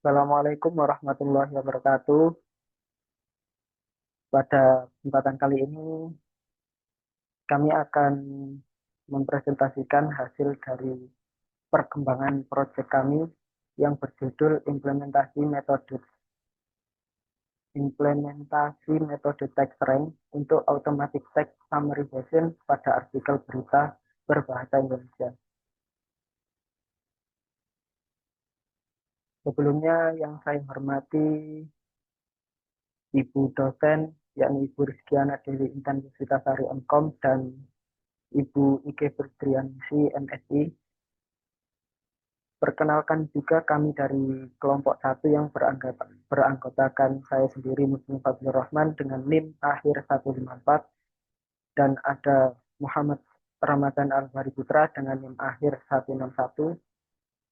Assalamualaikum warahmatullahi wabarakatuh. Pada kesempatan kali ini, kami akan mempresentasikan hasil dari perkembangan proyek kami yang berjudul implementasi metode text rank untuk automatic text summarization pada artikel berita berbahasa Indonesia. Sebelumnya yang saya hormati Ibu dosen, yakni Ibu Rizkiana Dewi Intan Puspitasari MKOM dan Ibu Ike Bertrianingsi MSI. Perkenalkan juga kami dari kelompok satu yang beranggotakan saya sendiri Muslim Fadzlur Rahman dengan NIM akhir 154 dan ada Muhammad Ramadan Al-Fahri Putra dengan NIM akhir 161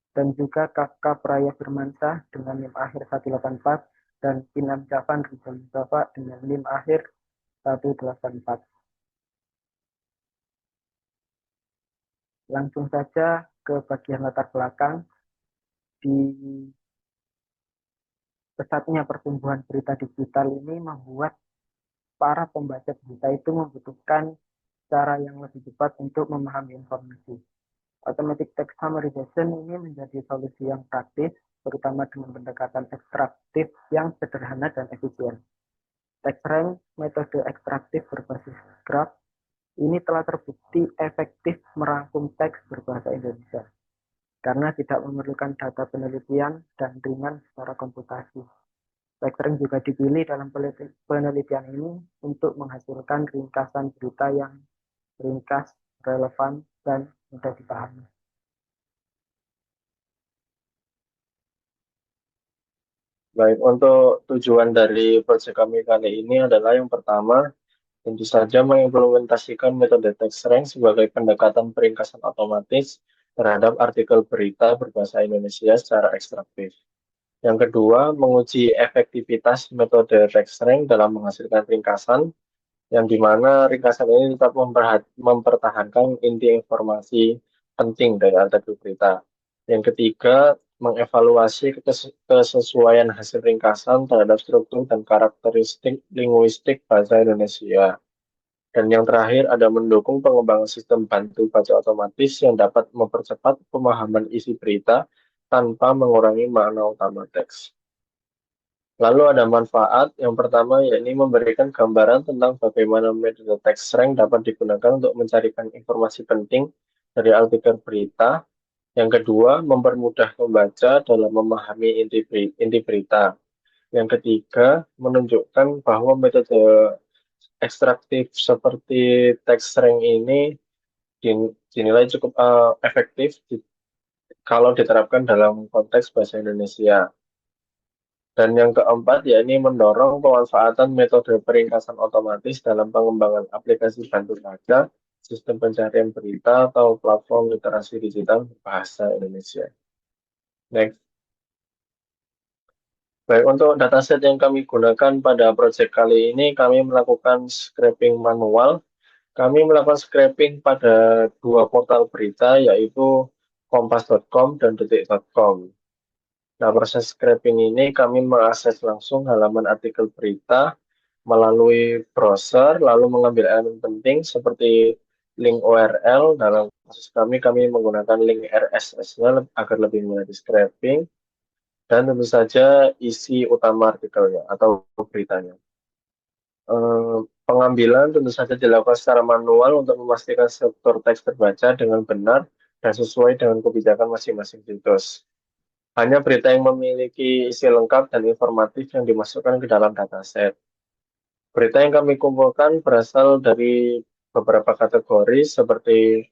dan juga Kakak Praya Firmansyah dengan NIM akhir 184 dan Pinam Jafan Rizal Mustafa dengan NIM akhir 184. Langsung saja ke bagian latar belakang. Di pesatnya pertumbuhan berita digital ini membuat para pembaca berita itu membutuhkan cara yang lebih cepat untuk memahami informasi. Automatic text summarization ini menjadi solusi yang praktis, terutama dengan pendekatan ekstraktif yang sederhana dan efisien. TextRank, metode ekstraktif berbasis graph, ini telah terbukti efektif merangkum teks berbahasa Indonesia karena tidak memerlukan data penelitian dan ringan secara komputasi. Vectoring juga dipilih dalam penelitian ini untuk menghasilkan ringkasan berita yang ringkas, relevan, dan mudah dipahami. Baik, untuk tujuan dari proyek kami kali ini adalah yang pertama, tentu saja mengimplementasikan metode TextRank sebagai pendekatan peringkasan otomatis terhadap artikel berita berbahasa Indonesia secara ekstraktif. Yang kedua, menguji efektivitas metode TextRank dalam menghasilkan ringkasan, yang dimana ringkasan ini tetap mempertahankan inti informasi penting dari artikel berita. Yang ketiga, mengevaluasi kesesuaian hasil ringkasan terhadap struktur dan karakteristik linguistik bahasa Indonesia. Dan yang terakhir ada mendukung pengembangan sistem bantu baca otomatis yang dapat mempercepat pemahaman isi berita tanpa mengurangi makna utama teks. Lalu ada manfaat. Yang pertama yakni memberikan gambaran tentang bagaimana metode text rank dapat digunakan untuk mencarikan informasi penting dari artikel berita. Yang kedua, mempermudah pembaca dalam memahami inti berita. Yang ketiga, menunjukkan bahwa metode ekstraktif seperti text rank ini dinilai cukup efektif kalau diterapkan dalam konteks bahasa Indonesia. Dan yang keempat, yakni mendorong pemanfaatan metode peringkasan otomatis dalam pengembangan aplikasi bantu baca, sistem pencarian berita, atau platform literasi digital bahasa Indonesia. Next. Baik, untuk dataset yang kami gunakan pada proyek kali ini, kami melakukan scraping manual. Kami melakukan scraping pada dua portal berita, yaitu kompas.com dan detik.com. Nah, proses scraping ini kami mengakses langsung halaman artikel berita melalui browser, lalu mengambil elemen penting seperti link URL. Dalam kasus kami menggunakan link RSS-nya agar lebih mudah di scraping, dan tentu saja isi utama artikelnya atau beritanya. Pengambilan tentu saja dilakukan secara manual untuk memastikan struktur teks terbaca dengan benar dan sesuai dengan kebijakan masing-masing situs. Hanya berita yang memiliki isi lengkap dan informatif yang dimasukkan ke dalam dataset. Berita yang kami kumpulkan berasal dari beberapa kategori seperti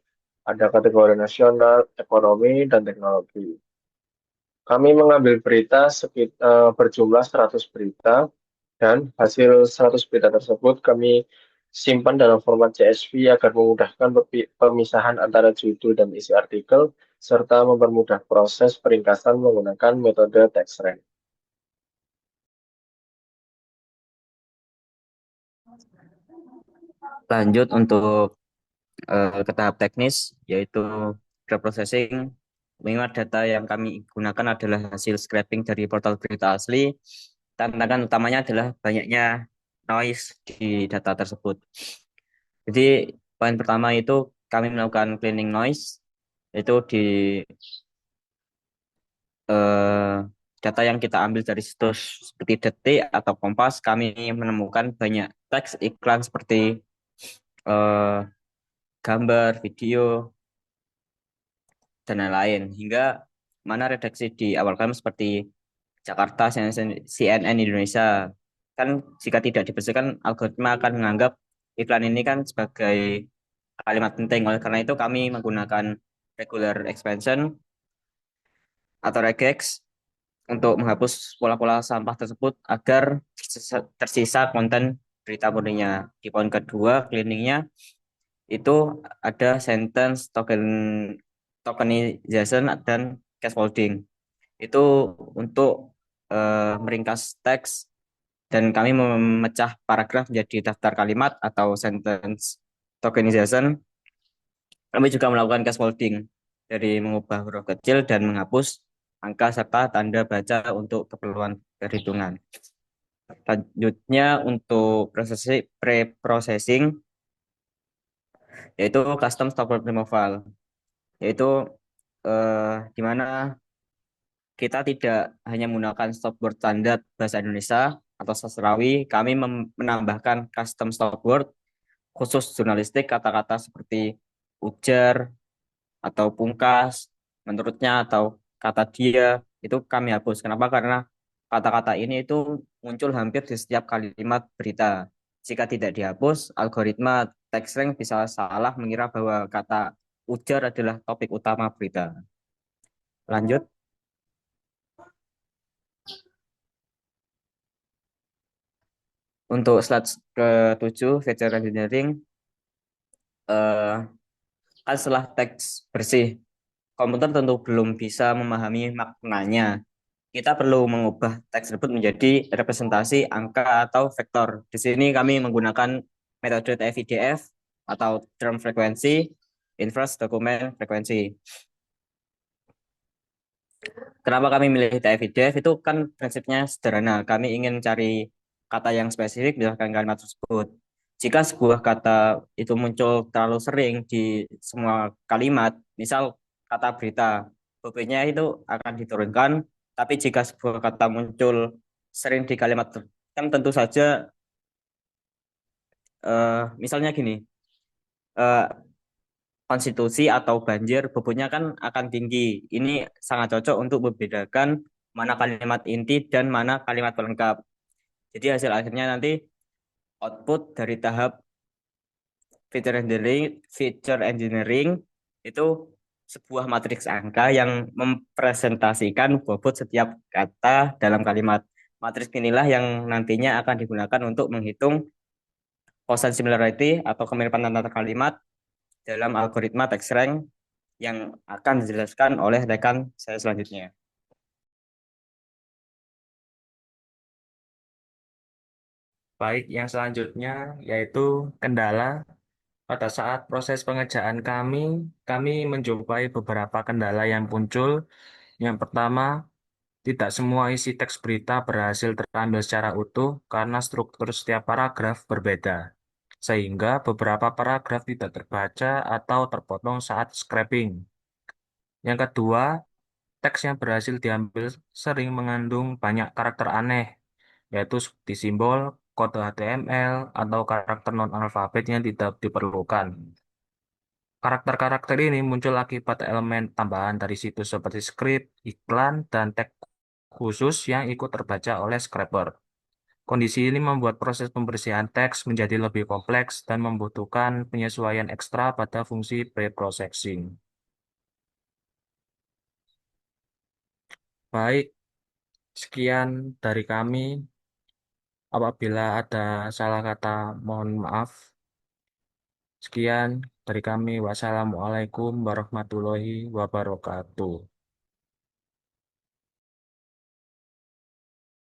ada kategori nasional, ekonomi, dan teknologi. Kami mengambil berita berjumlah 100 berita dan hasil 100 berita tersebut kami simpan dalam format CSV agar memudahkan pemisahan antara judul dan isi artikel serta mempermudah proses peringkasan menggunakan metode TextRank. Lanjut untuk ke tahap teknis, yaitu preprocessing. Mengingat data yang kami gunakan adalah hasil scraping dari portal berita asli, tantangan utamanya adalah banyaknya noise di data tersebut. Jadi poin pertama itu kami melakukan cleaning noise, itu di eh, data yang kita ambil dari situs seperti Detik atau Kompas, kami menemukan banyak teks iklan seperti eh, gambar, video, dan lain-lain. Hingga mana redaksi di awal kami seperti Jakarta, CNN Indonesia. Kan jika tidak dibersihkan, algoritma akan menganggap iklan ini kan sebagai kalimat penting. Oleh karena itu kami menggunakan regular expansion atau regex untuk menghapus pola-pola sampah tersebut agar tersisa konten berita murninya. Di poin kedua, cleaningnya itu ada sentence tokenization dan scaffolding. Itu untuk meringkas teks dan kami memecah paragraf menjadi daftar kalimat atau sentence tokenization. Kami juga melakukan scaffolding dari mengubah huruf kecil dan menghapus angka serta tanda baca untuk keperluan perhitungan. Selanjutnya untuk pre-processing yaitu custom stopword removal, yaitu di mana kita tidak hanya menggunakan stopword standar bahasa Indonesia atau sastrawi, kami menambahkan custom stopword khusus jurnalistik, kata-kata seperti ujar atau pungkas, menurutnya atau kata dia itu kami hapus. Kenapa? Karena kata-kata ini itu muncul hampir di setiap kalimat berita. Jika tidak dihapus, algoritma TextRank bisa salah mengira bahwa kata ujar adalah topik utama berita. Lanjut, untuk slide ke-7, feature engineering, eh, kan setelah teks bersih, komputer tentu belum bisa memahami maknanya. Kita perlu mengubah teks tersebut menjadi representasi angka atau vektor. Di sini kami menggunakan metode TF-IDF atau term frequency, inverse document frequency. Kenapa kami milih TF-IDF? Itu kan prinsipnya sederhana. Kami ingin cari kata yang spesifik di belakang kalimat tersebut. Jika sebuah kata itu muncul terlalu sering di semua kalimat, misal kata berita, hurufnya itu akan diturunkan. Tapi jika sebuah kata muncul sering di kalimat, kan tentu saja, misalnya gini, eh, konstitusi atau banjir, bobotnya kan akan tinggi. Ini sangat cocok untuk membedakan mana kalimat inti dan mana kalimat pelengkap. Jadi hasil akhirnya nanti output dari tahap feature engineering itu sebuah matriks angka yang mempresentasikan bobot setiap kata dalam kalimat. Matriks inilah yang nantinya akan digunakan untuk menghitung constant similarity atau kemiripan antar kalimat dalam algoritma TextRank yang akan dijelaskan oleh rekan saya selanjutnya. Baik, yang selanjutnya yaitu kendala. Pada saat proses pengerjaan kami menjumpai beberapa kendala yang muncul. Yang pertama, tidak semua isi teks berita berhasil terambil secara utuh karena struktur setiap paragraf berbeda, sehingga beberapa paragraf tidak terbaca atau terpotong saat scraping. Yang kedua, teks yang berhasil diambil sering mengandung banyak karakter aneh, yaitu seperti simbol, kode HTML, atau karakter non-alfabet yang tidak diperlukan. Karakter-karakter ini muncul akibat elemen tambahan dari situs seperti script, iklan, dan tag khusus yang ikut terbaca oleh scraper. Kondisi ini membuat proses pembersihan teks menjadi lebih kompleks dan membutuhkan penyesuaian ekstra pada fungsi pre-processing. Baik, sekian dari kami. Apabila ada salah kata, mohon maaf. Sekian dari kami. Wassalamualaikum warahmatullahi wabarakatuh.